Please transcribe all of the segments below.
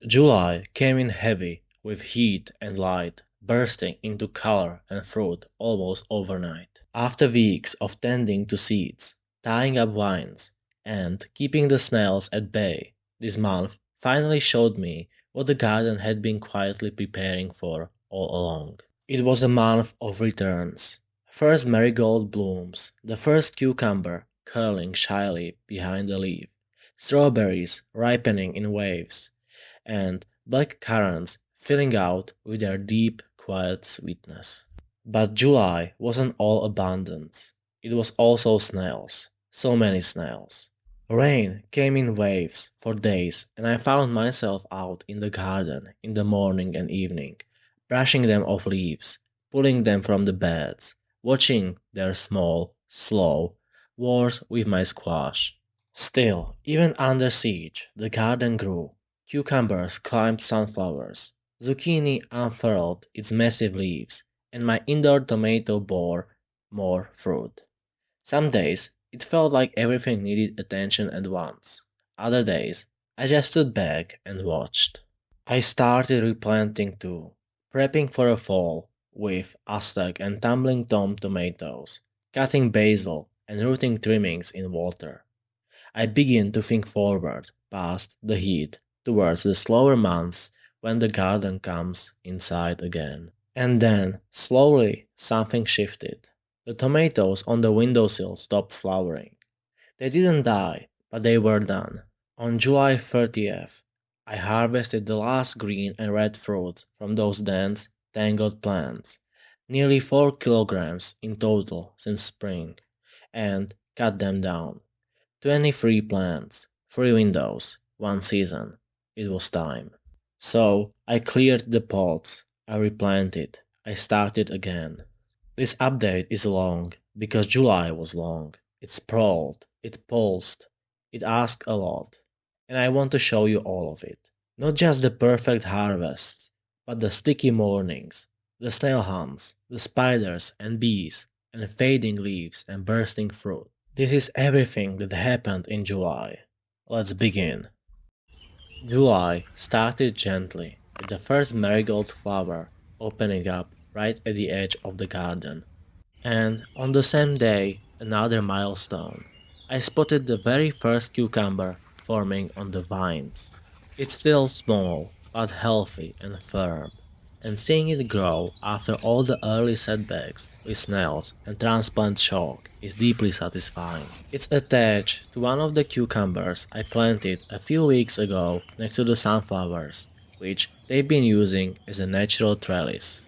July came in heavy, with heat and light, bursting into color and fruit almost overnight. After weeks of tending to seeds, tying up vines, and keeping the snails at bay, this month finally showed me what the garden had been quietly preparing for all along. It was a month of returns. First marigold blooms, the first cucumber curling shyly behind the leaf, strawberries ripening in waves, and black currants filling out with their deep, quiet sweetness. But July wasn't all abundance. It was also snails. So many snails. Rain came in waves for days, and I found myself out in the garden in the morning and evening, brushing them off leaves, pulling them from the beds, watching their small, slow wars with my squash. Still, even under siege, the garden grew. Cucumbers climbed sunflowers, zucchini unfurled its massive leaves, and my indoor tomato bore more fruit. Some days it felt like everything needed attention at once. Other days I just stood back and watched. I started replanting too, prepping for a fall with Aztek and tumbling tom tomatoes, cutting basil and rooting trimmings in water. I begin to think forward, past the heat, towards the slower months when the garden comes inside again. And then, slowly, something shifted. The tomatoes on the windowsill stopped flowering. They didn't die, but they were done. On July 30th, I harvested the last green and red fruit from those dense, tangled plants, nearly 4 kilograms in total since spring, and cut them down. 23 plants, 3 windows, 1 season. It was time. So I cleared the pots, I replanted, I started again. This update is long because July was long. It sprawled, it pulsed, it asked a lot. And I want to show you all of it. Not just the perfect harvests, but the sticky mornings, the snail hunts, the spiders and bees, and fading leaves and bursting fruit. This is everything that happened in July. Let's begin. July started gently, with the first marigold flower opening up right at the edge of the garden. And on the same day, another milestone, I spotted the very first cucumber forming on the vines. It's still small, but healthy and firm, and seeing it grow after all the early setbacks with snails and transplant shock is deeply satisfying. It's attached to one of the cucumbers I planted a few weeks ago next to the sunflowers, which they've been using as a natural trellis.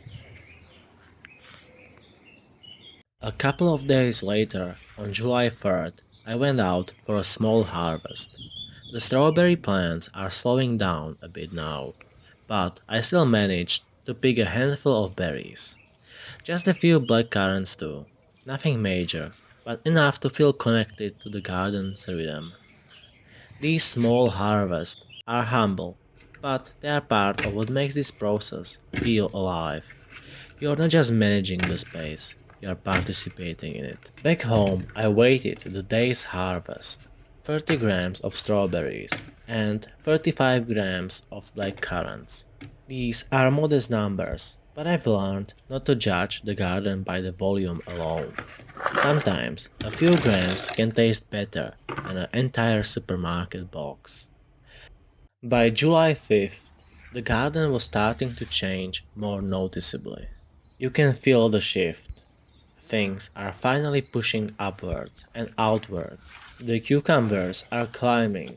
A couple of days later, on July 3rd, I went out for a small harvest. The strawberry plants are slowing down a bit now, but I still managed to pick a handful of berries. Just a few black currants too. Nothing major, but enough to feel connected to the garden's rhythm. These small harvests are humble, but they are part of what makes this process feel alive. You're not just managing the space, you're participating in it. Back home, I waited the day's harvest, 30 grams of strawberries and 35 grams of black currants. These are modest numbers, but I've learned not to judge the garden by the volume alone. Sometimes a few grams can taste better than an entire supermarket box. By July 5th, the garden was starting to change more noticeably. You can feel the shift. Things are finally pushing upwards and outwards. The cucumbers are climbing.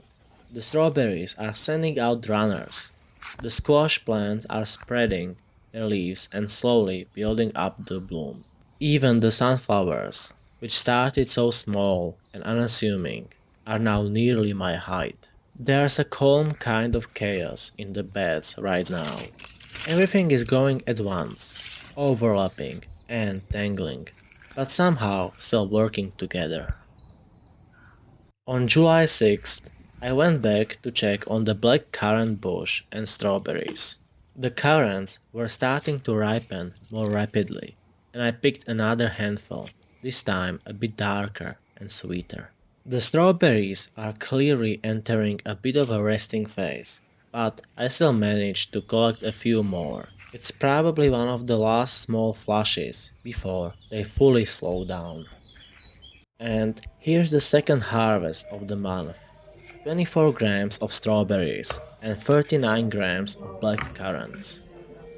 The strawberries are sending out runners. The squash plants are spreading their leaves and slowly building up to bloom. Even the sunflowers, which started so small and unassuming, are now nearly my height. There's a calm kind of chaos in the beds right now. Everything is growing at once, overlapping and tangling, but somehow still working together. On July 6th, I went back to check on the black currant bush and strawberries. The currants were starting to ripen more rapidly, and I picked another handful, this time a bit darker and sweeter. The strawberries are clearly entering a bit of a resting phase, but I still managed to collect a few more. It's probably one of the last small flushes before they fully slow down. And here's the second harvest of the month. 24 grams of strawberries and 39 grams of black currants.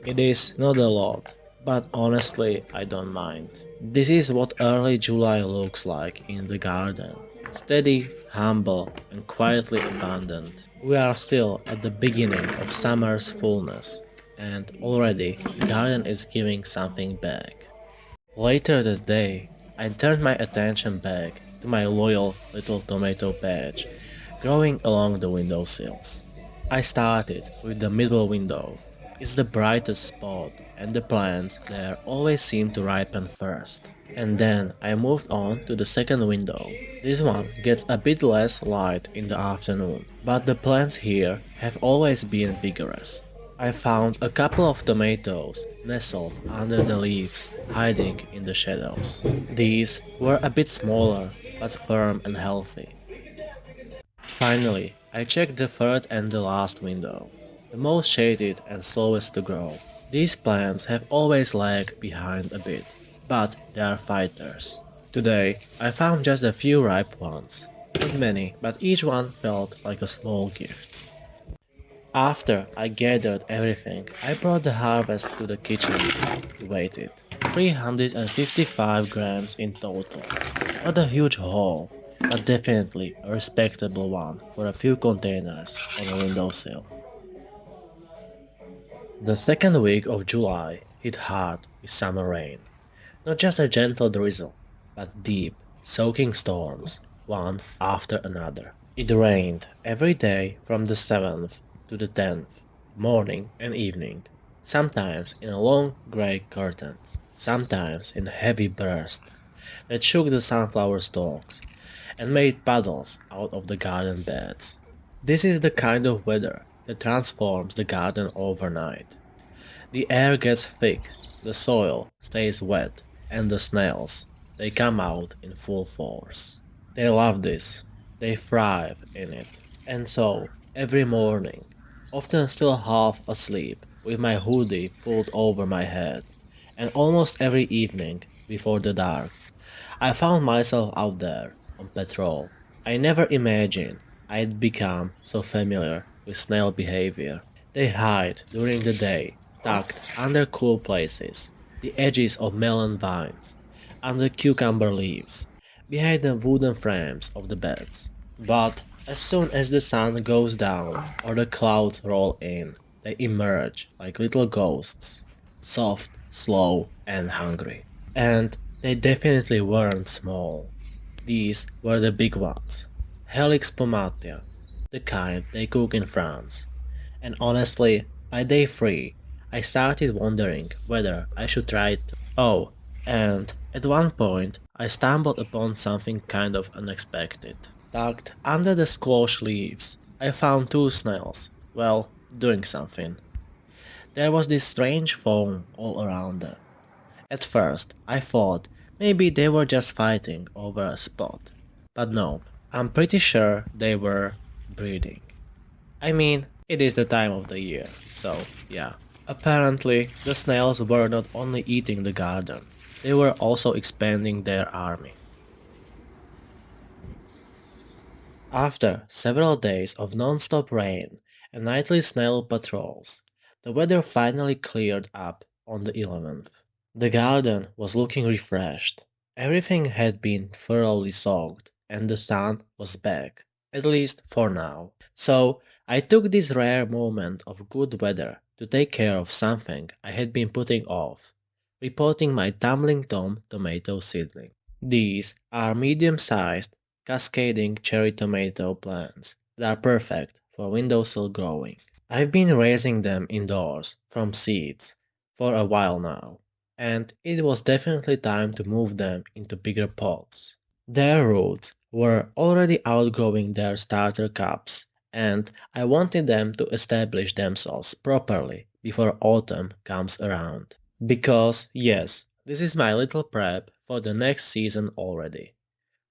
It is not a lot, but honestly I don't mind. This is what early July looks like in the garden. Steady, humble, and quietly abundant. We are still at the beginning of summer's fullness, and already the garden is giving something back. Later that day, I turned my attention back to my loyal little tomato patch growing along the windowsills. I started with the middle window. It's the brightest spot, and the plants there always seem to ripen first. And then I moved on to the second window. This one gets a bit less light in the afternoon, but the plants here have always been vigorous. I found a couple of tomatoes nestled under the leaves, hiding in the shadows. These were a bit smaller, but firm and healthy. Finally, I checked the third and the last window, the most shaded and slowest to grow. These plants have always lagged behind a bit, but they are fighters. Today, I found just a few ripe ones. Not many, but each one felt like a small gift. After I gathered everything, I brought the harvest to the kitchen to weigh it. 355 grams in total. Not a huge haul, but definitely a respectable one for a few containers on a windowsill. The second week of July hit hard with summer rain. Not just a gentle drizzle, but deep, soaking storms, one after another. It rained every day from the 7th to the 10th, morning and evening, sometimes in long grey curtains, sometimes in heavy bursts that shook the sunflower stalks and made puddles out of the garden beds. This is the kind of weather that transforms the garden overnight. The air gets thick, the soil stays wet, and the snails, they come out in full force. They love this, they thrive in it. And so, every morning, often still half asleep, with my hoodie pulled over my head, and almost every evening, before the dark, I found myself out there, on patrol. I never imagined I'd become so familiar with snail behavior. They hide during the day, tucked under cool places, the edges of melon vines, under cucumber leaves, behind the wooden frames of the beds. But as soon as the sun goes down or the clouds roll in, they emerge like little ghosts, soft, slow, and hungry. And they definitely weren't small. These were the big ones. Helix pomatia, the kind they cook in France. And honestly, by day 3, I started wondering whether I should try it. Oh, and at one point, I stumbled upon something kind of unexpected. Tucked under the squash leaves, I found two snails, well, doing something. There was this strange foam all around them. At first, I thought maybe they were just fighting over a spot. But no, I'm pretty sure they were breeding. I mean, it is the time of the year, so yeah. Apparently, the snails were not only eating the garden, they were also expanding their army. After several days of non-stop rain and nightly snail patrols, the weather finally cleared up on the 11th. The garden was looking refreshed. Everything had been thoroughly soaked, and the sun was back, at least for now. So I took this rare moment of good weather to take care of something I had been putting off, repotting my tumbling tom tomato seedling. These are medium-sized, cascading cherry tomato plants that are perfect for windowsill growing. I've been raising them indoors from seeds for a while now, and it was definitely time to move them into bigger pots. Their roots were already outgrowing their starter cups, and I wanted them to establish themselves properly before autumn comes around. Because, yes, this is my little prep for the next season already.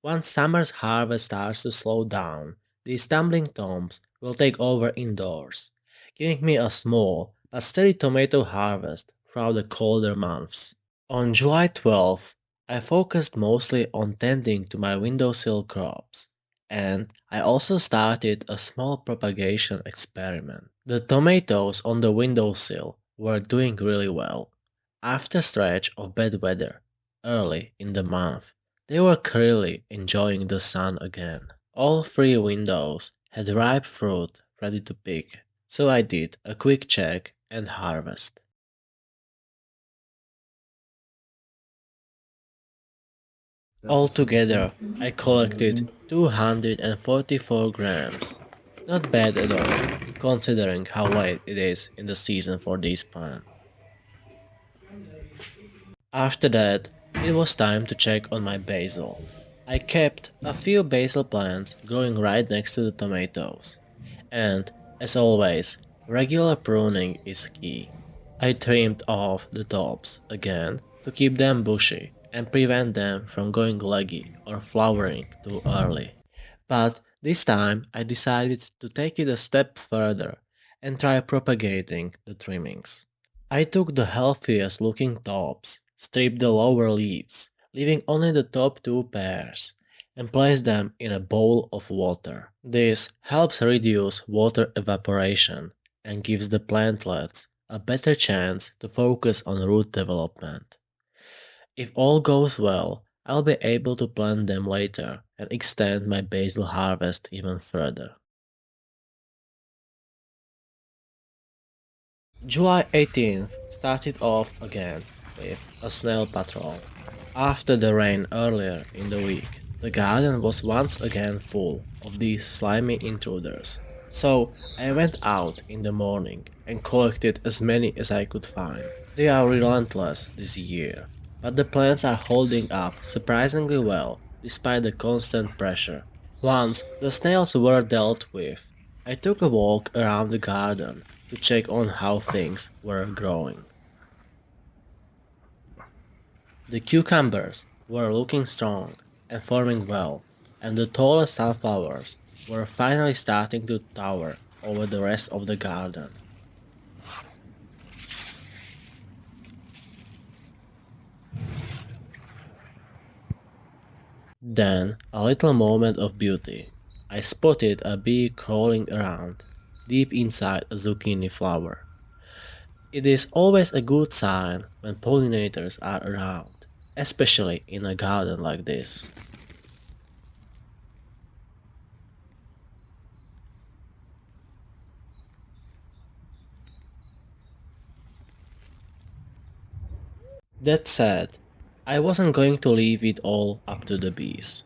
Once summer's harvest starts to slow down, these tumbling toms will take over indoors, giving me a small but steady tomato harvest throughout the colder months. On July 12th, I focused mostly on tending to my windowsill crops, and I also started a small propagation experiment. The tomatoes on the windowsill were doing really well. After a stretch of bad weather, early in the month, they were clearly enjoying the sun again. All three windows had ripe fruit ready to pick, so I did a quick check and harvest. That's a Altogether, satisfying. I collected 244 grams. Not bad at all, considering how late it is in the season for these plants. After that, it was time to check on my basil. I kept a few basil plants growing right next to the tomatoes. And, as always, regular pruning is key. I trimmed off the tops again to keep them bushy and prevent them from going leggy or flowering too early. But this time I decided to take it a step further and try propagating the trimmings. I took the healthiest looking tops, stripped the lower leaves, leaving only the top two pairs, and placed them in a bowl of water. This helps reduce water evaporation and gives the plantlets a better chance to focus on root development. If all goes well, I'll be able to plant them later and extend my basil harvest even further. July 18th started off again with a snail patrol. After the rain earlier in the week, the garden was once again full of these slimy intruders. So I went out in the morning and collected as many as I could find. They are relentless this year, but the plants are holding up surprisingly well despite the constant pressure. Once the snails were dealt with, I took a walk around the garden to check on how things were growing. The cucumbers were looking strong and forming well, and the taller sunflowers were finally starting to tower over the rest of the garden. Then, a little moment of beauty. I spotted a bee crawling around, deep inside a zucchini flower. It is always a good sign when pollinators are around, especially in a garden like this. That said, I wasn't going to leave it all up to the bees.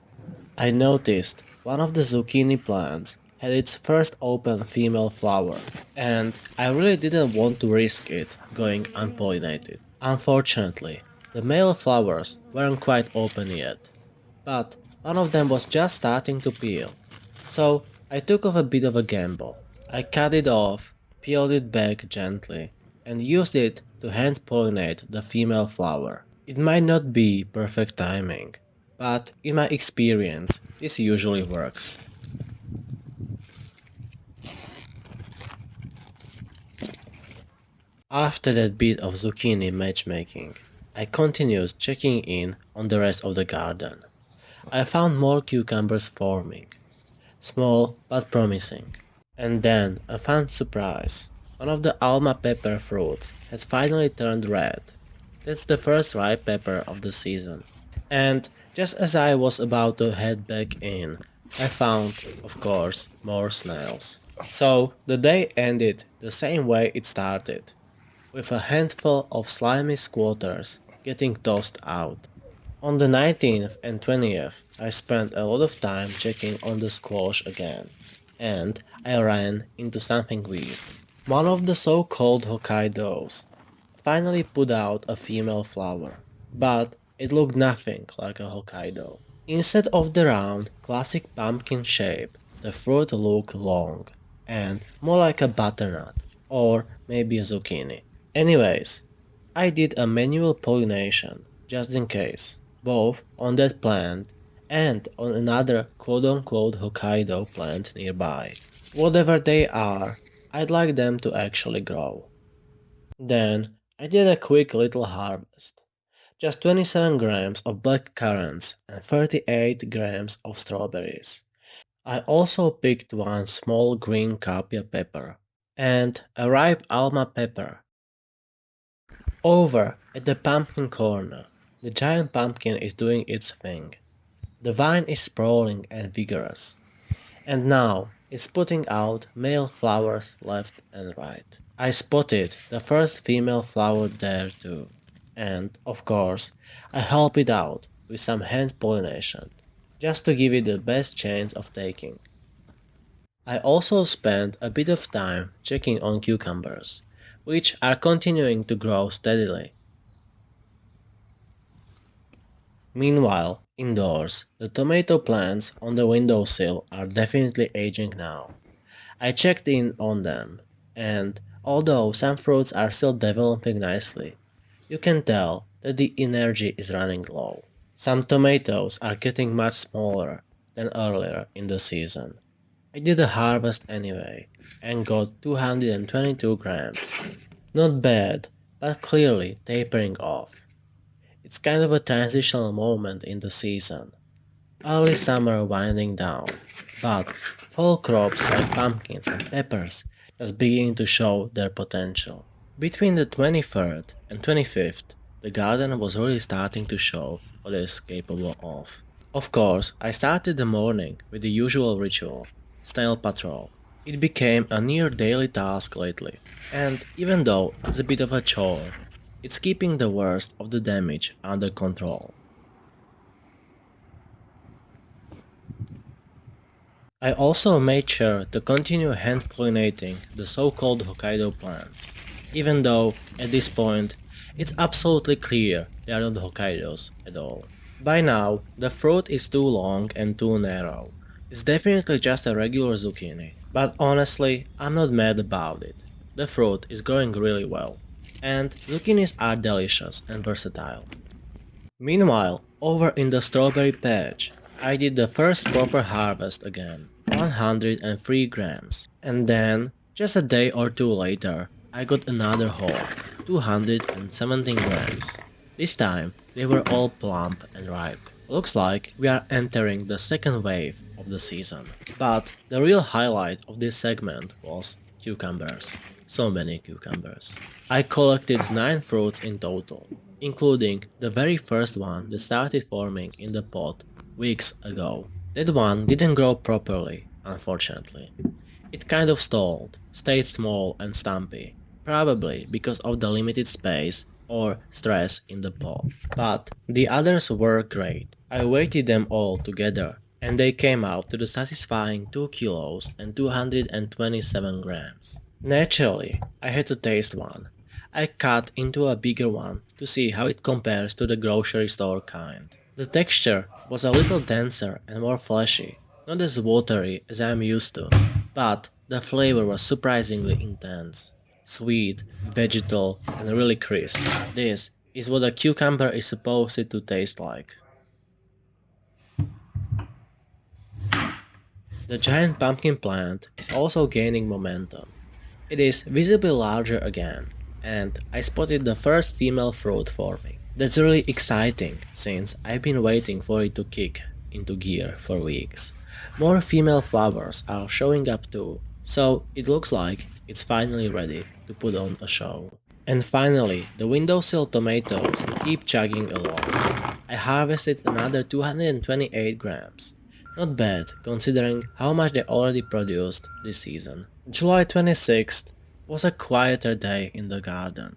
I noticed one of the zucchini plants had its first open female flower, and I really didn't want to risk it going unpollinated. Unfortunately, the male flowers weren't quite open yet, but one of them was just starting to peel. So I took off a bit of a gamble. I cut it off, peeled it back gently, and used it to hand pollinate the female flower. It might not be perfect timing, but in my experience, this usually works. After that bit of zucchini matchmaking, I continued checking in on the rest of the garden. I found more cucumbers forming, small but promising. And then a fun surprise. One of the alma pepper fruits had finally turned red. That's the first ripe pepper of the season. And just as I was about to head back in, I found, of course, more snails. So the day ended the same way it started, with a handful of slimy squatters getting tossed out. On the 19th and 20th, I spent a lot of time checking on the squash again, and I ran into something weird. One of the so-called Hokkaidos finally put out a female flower, but it looked nothing like a Hokkaido. Instead of the round, classic pumpkin shape, the fruit looked long, and more like a butternut, or maybe a zucchini. Anyways, I did a manual pollination, just in case, both on that plant and on another quote-unquote Hokkaido plant nearby. Whatever they are, I'd like them to actually grow. Then I did a quick little harvest. Just 27 grams of black currants and 38 grams of strawberries. I also picked one small green copia pepper and a ripe alma pepper. Over at the pumpkin corner, the giant pumpkin is doing its thing. The vine is sprawling and vigorous, and now it's putting out male flowers left and right. I spotted the first female flower there too, and, of course, I help it out with some hand pollination, just to give it the best chance of taking. I also spent a bit of time checking on cucumbers, which are continuing to grow steadily. Meanwhile, indoors, the tomato plants on the windowsill are definitely aging now. I checked in on them, and although some fruits are still developing nicely, you can tell that the energy is running low. Some tomatoes are getting much smaller than earlier in the season. I did a harvest anyway and got 222 grams. Not bad, but clearly tapering off. It's kind of a transitional moment in the season. Early summer winding down, but fall crops like pumpkins and peppers just beginning to show their potential. Between the 23rd and 25th, the garden was really starting to show what it is capable of. Of course, I started the morning with the usual ritual, snail patrol. It became a near daily task lately, and even though it's a bit of a chore, it's keeping the worst of the damage under control. I also made sure to continue hand pollinating the so-called Hokkaido plants, even though, at this point, it's absolutely clear they are not Hokkaidos at all. By now, the fruit is too long and too narrow. It's definitely just a regular zucchini, but honestly, I'm not mad about it. The fruit is growing really well, and zucchinis are delicious and versatile. Meanwhile, over in the strawberry patch, I did the first proper harvest again, 103 grams. And then, just a day or two later, I got another haul, 217 grams. This time, they were all plump and ripe. Looks like we are entering the second wave of the season. But the real highlight of this segment was cucumbers. So many cucumbers. I collected 9 fruits in total, including the very first one that started forming in the pot weeks ago. That one didn't grow properly, unfortunately. It kind of stalled, stayed small and stumpy, probably because of the limited space or stress in the pot. But the others were great. I weighted them all together and they came out to the satisfying 2 kilos and 227 grams. Naturally, I had to taste one. I cut into a bigger one to see how it compares to the grocery store kind. The texture was a little denser and more fleshy, not as watery as I am used to, but the flavor was surprisingly intense. Sweet, vegetal, and really crisp. This is what a cucumber is supposed to taste like. The giant pumpkin plant is also gaining momentum. It is visibly larger again, and I spotted the first female fruit forming. That's really exciting since I've been waiting for it to kick into gear for weeks. More female flowers are showing up too, so it looks like it's finally ready to put on a show. And finally, the windowsill tomatoes keep chugging along. I harvested another 228 grams. Not bad, considering how much they already produced this season. July 26th was a quieter day in the garden.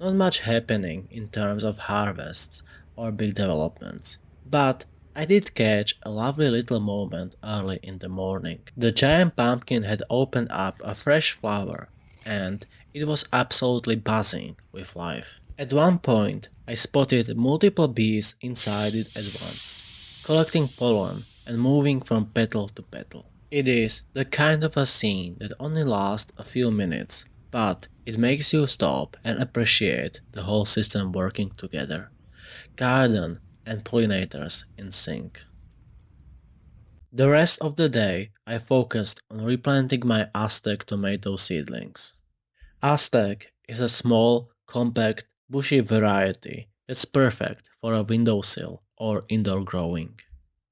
Not much happening in terms of harvests or big developments. But I did catch a lovely little moment early in the morning. The giant pumpkin had opened up a fresh flower, and it was absolutely buzzing with life. At one point, I spotted multiple bees inside it at once, collecting pollen and moving from petal to petal. It is the kind of a scene that only lasts a few minutes, but it makes you stop and appreciate the whole system working together. Garden and pollinators in sync. The rest of the day I focused on replanting my Aztek tomato seedlings. Aztek is a small, compact, bushy variety that's perfect for a windowsill or indoor growing.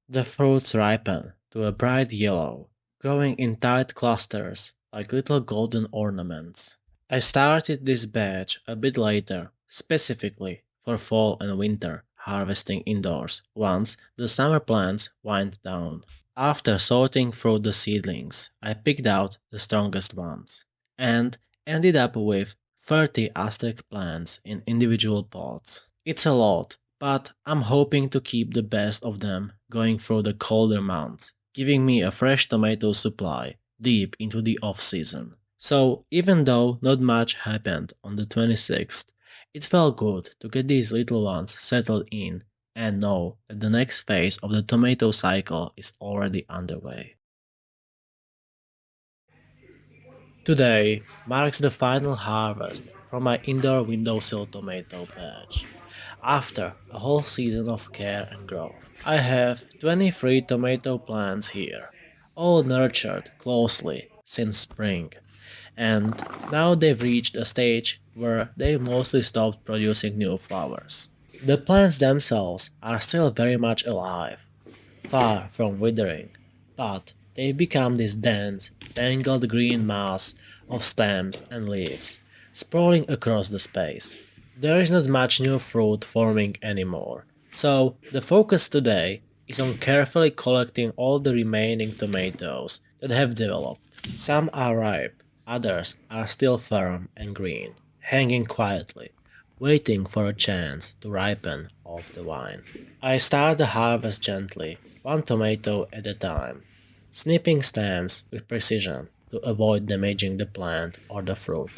The fruits ripen to a bright yellow, growing in tight clusters like little golden ornaments. I started this batch a bit later, specifically for fall and winter harvesting indoors once the summer plants wind down. After sorting through the seedlings, I picked out the strongest ones and ended up with 30 Aztec plants in individual pots. It's a lot, but I'm hoping to keep the best of them going through the colder months, giving me a fresh tomato supply deep into the off season. So, even though not much happened on the 26th, it felt good to get these little ones settled in and know that the next phase of the tomato cycle is already underway. Today marks the final harvest from my indoor windowsill tomato patch. After a whole season of care and growth, I have 23 tomato plants here, all nurtured closely since spring, and now they've reached a stage where they mostly stopped producing new flowers. The plants themselves are still very much alive, far from withering, but they've become this dense, tangled green mass of stems and leaves, sprawling across the space. There is not much new fruit forming anymore, so the focus today is on carefully collecting all the remaining tomatoes that have developed. Some are ripe, others are still firm and green, hanging quietly, waiting for a chance to ripen off the vine. I start the harvest gently, one tomato at a time, snipping stems with precision to avoid damaging the plant or the fruit.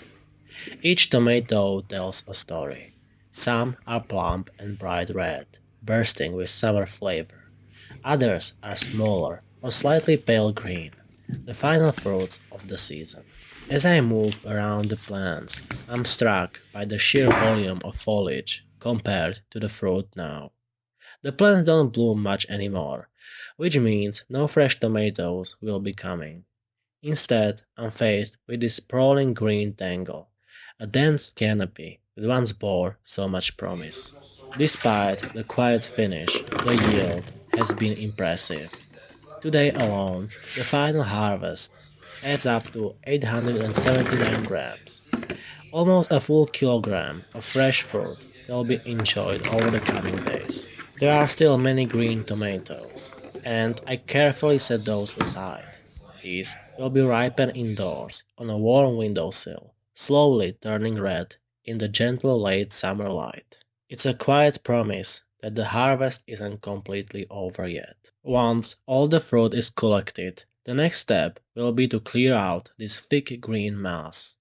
Each tomato tells a story. Some are plump and bright red, bursting with summer flavor. Others are smaller or slightly pale green, the final fruits of the season. As I move around the plants, I'm struck by the sheer volume of foliage compared to the fruit now. The plants don't bloom much anymore, which means no fresh tomatoes will be coming. Instead, I'm faced with this sprawling green tangle, a dense canopy that once bore so much promise. Despite the quiet finish, the yield has been impressive. Today alone, the final harvest adds up to 879 grams, almost a full kilogram of fresh fruit that will be enjoyed over the coming days. There are still many green tomatoes, and I carefully set those aside. These will be ripened indoors on a warm windowsill, slowly turning red in the gentle late summer light. It's a quiet promise that the harvest isn't completely over yet. Once all the fruit is collected, the next step will be to clear out this thick green mass,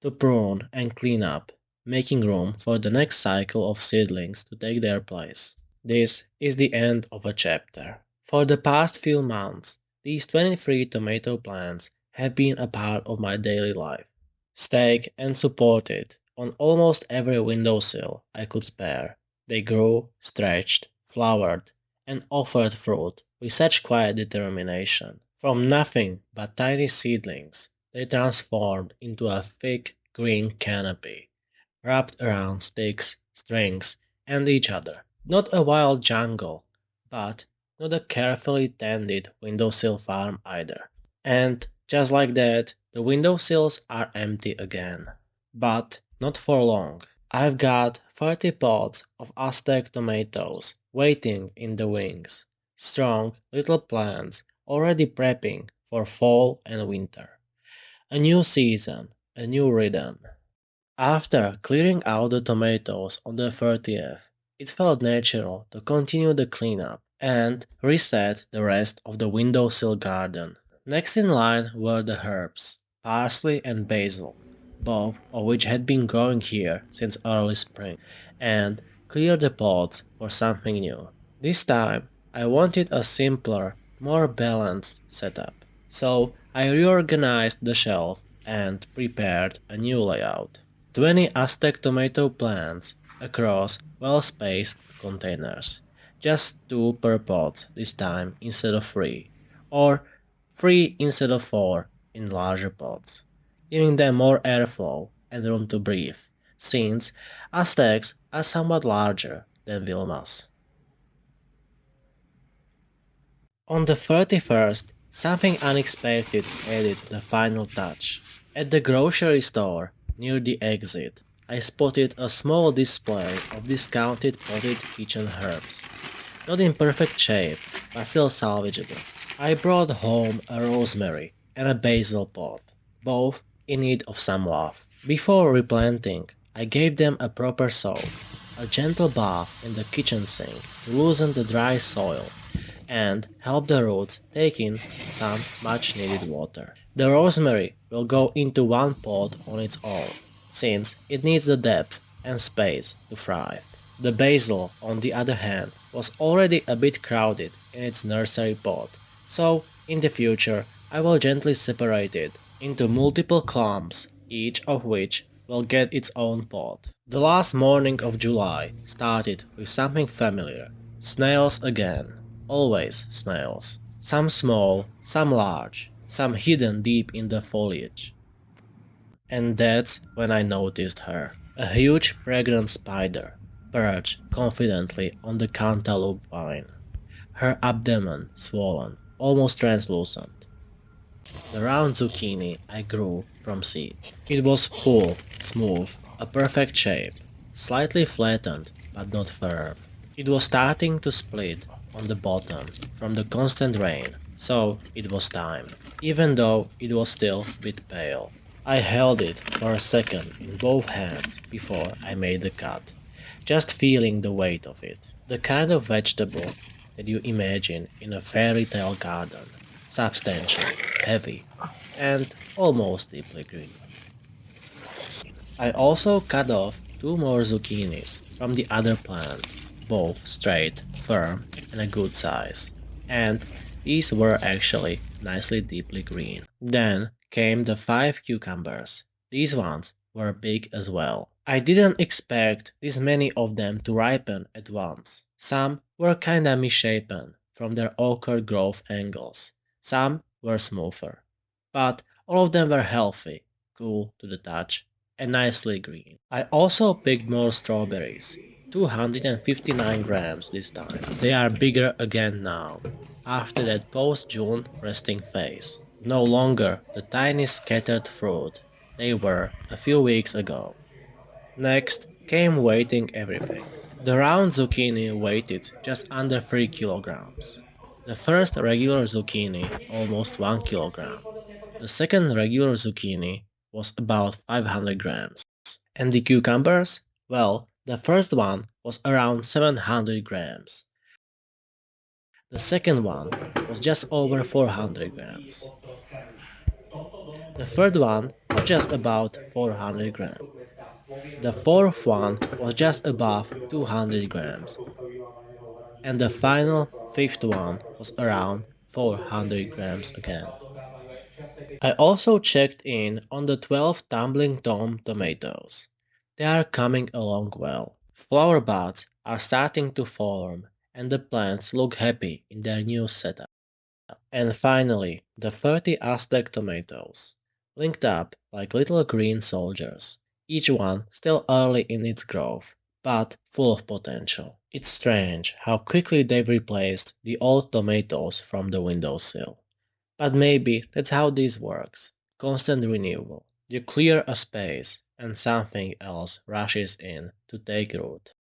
to prune and clean up, making room for the next cycle of seedlings to take their place. This is the end of a chapter. For the past few months, these 23 tomato plants have been a part of my daily life, stayed and supported on almost every windowsill I could spare. They grew, stretched, flowered, and offered fruit with such quiet determination. From nothing but tiny seedlings, they transformed into a thick green canopy, wrapped around sticks, strings, and each other. Not a wild jungle, but not a carefully tended windowsill farm either. And just like that, the windowsills are empty again. But not for long. I've got 30 pods of Aztec tomatoes waiting in the wings. Strong little plants already prepping for fall and winter. A new season, a new rhythm. After clearing out the tomatoes on the 30th, it felt natural to continue the cleanup and reset the rest of the windowsill garden. Next in line were the herbs, parsley and basil, both of which had been growing here since early spring, and clear the pots for something new. This time, I wanted a simpler, more balanced setup, so I reorganized the shelf and prepared a new layout. 20 Aztec tomato plants across well-spaced containers. Just two per pot this time instead of three, or 3 instead of 4 in larger pots, giving them more airflow and room to breathe, since Aztecs are somewhat larger than Wilmas. On the 31st, something unexpected added the final touch. At the grocery store, near the exit, I spotted a small display of discounted potted kitchen herbs. Not in perfect shape, but still salvageable. I brought home a rosemary and a basil pot, both in need of some love. Before replanting, I gave them a proper soak, a gentle bath in the kitchen sink to loosen the dry soil and help the roots take in some much needed water. The rosemary will go into one pot on its own, since it needs the depth and space to thrive. The basil, on the other hand, was already a bit crowded in its nursery pot, so in the future I will gently separate it into multiple clumps, each of which will get its own pot. The last morning of July started with something familiar. Snails again. Always snails. Some small, some large, some hidden deep in the foliage. And that's when I noticed her. A huge fragrant spider, perched confidently on the cantaloupe vine. Her abdomen swollen, almost translucent. The round zucchini I grew from seed. It was full, smooth, a perfect shape, slightly flattened but not firm. It was starting to split on the bottom from the constant rain, so it was time, even though it was still a bit pale. I held it for a second in both hands before I made the cut, just feeling the weight of it. The kind of vegetable that you imagine in a fairy tale garden, substantial, heavy, and almost deeply green. I also cut off 2 more zucchinis from the other plant, both straight, firm, and a good size. And these were actually nicely deeply green. Then came the 5 cucumbers. These ones were big as well. I didn't expect this many of them to ripen at once. Some were kinda misshapen from their awkward growth angles. Some were smoother. But all of them were healthy, cool to the touch, and nicely green. I also picked more strawberries, 259 grams this time. They are bigger again now, after that post-June resting phase. No longer the tiny scattered fruit they were a few weeks ago. Next came weighting everything. The round zucchini weighed just under 3 kilograms. The first regular zucchini almost 1 kilogram. The second regular zucchini was about 500 grams. And the cucumbers? Well, the first one was around 700 grams. The second one was just over 400 grams. The third one was just about 400 grams. The fourth one was just above 200 grams. And the final fifth one was around 400 grams again. I also checked in on the 12 tumbling tom tomatoes. They are coming along well. Flower buds are starting to form and the plants look happy in their new setup. And finally, the 30 Aztek tomatoes, linked up like little green soldiers, each one still early in its growth, but full of potential. It's strange how quickly they've replaced the old tomatoes from the windowsill. But maybe that's how this works. Constant renewal. You clear a space and something else rushes in to take root.